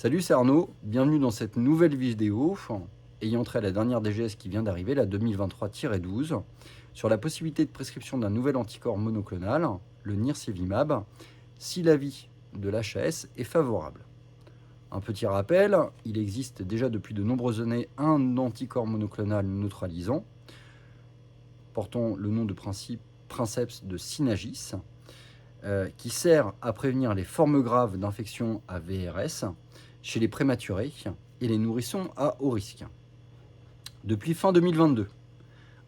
Salut, c'est Arnaud, bienvenue dans cette nouvelle vidéo ayant trait à la dernière DGS qui vient d'arriver, la 2023-12, sur la possibilité de prescription d'un nouvel anticorps monoclonal, le nirsevimab, si l'avis de l'HAS est favorable. Un petit rappel, il existe déjà depuis de nombreuses années un anticorps monoclonal neutralisant, portant le nom de princeps de Synagis, qui sert à prévenir les formes graves d'infection à VRS chez les prématurés et les nourrissons à haut risque. Depuis fin 2022,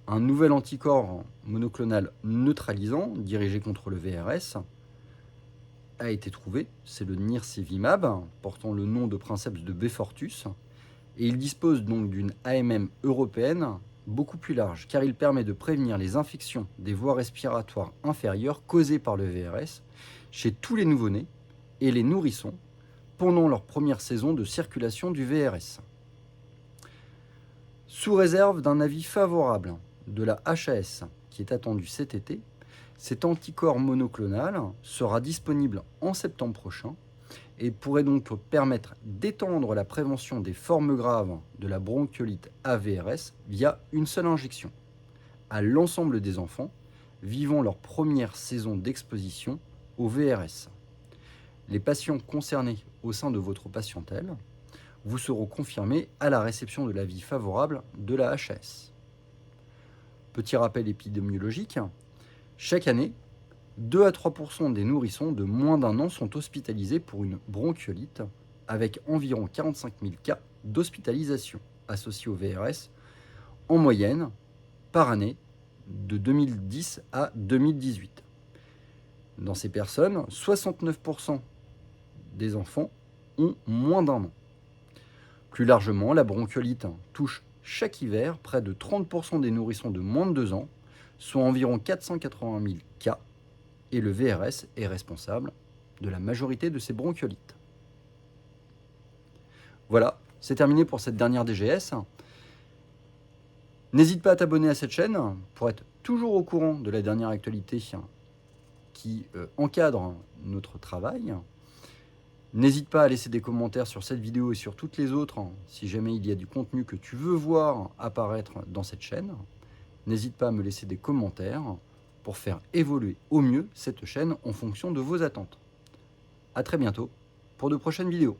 un nouvel anticorps monoclonal neutralisant dirigé contre le VRS a été trouvé, c'est le nirsevimab, portant le nom de princeps de Beyfortus, et il dispose donc d'une AMM européenne beaucoup plus large, car il permet de prévenir les infections des voies respiratoires inférieures causées par le VRS chez tous les nouveau-nés et les nourrissons pendant leur première saison de circulation du VRS. Sous réserve d'un avis favorable de la HAS qui est attendu cet été, cet anticorps monoclonal sera disponible en septembre prochain et pourrait donc permettre d'étendre la prévention des formes graves de la bronchiolite AVRS via une seule injection à l'ensemble des enfants vivant leur première saison d'exposition au VRS. Les patients concernés au sein de votre patientèle vous seront confirmés à la réception de l'avis favorable de la HAS. Petit rappel épidémiologique, chaque année, 2 à 3% des nourrissons de moins d'un an sont hospitalisés pour une bronchiolite, avec environ 45 000 cas d'hospitalisation associés au VRS en moyenne par année de 2010 à 2018. Dans ces personnes, 69% des enfants ont moins d'un an. Plus largement, la bronchiolite touche chaque hiver près de 30% des nourrissons de moins de 2 ans, soit environ 480 000 cas, et le VRS est responsable de la majorité de ces bronchiolites. Voilà, c'est terminé pour cette dernière DGS. N'hésite pas à t'abonner à cette chaîne pour être toujours au courant de la dernière actualité qui encadre notre travail. N'hésite pas à laisser des commentaires sur cette vidéo et sur toutes les autres si jamais il y a du contenu que tu veux voir apparaître dans cette chaîne. N'hésite pas à me laisser des commentaires pour faire évoluer au mieux cette chaîne en fonction de vos attentes. À très bientôt pour de prochaines vidéos.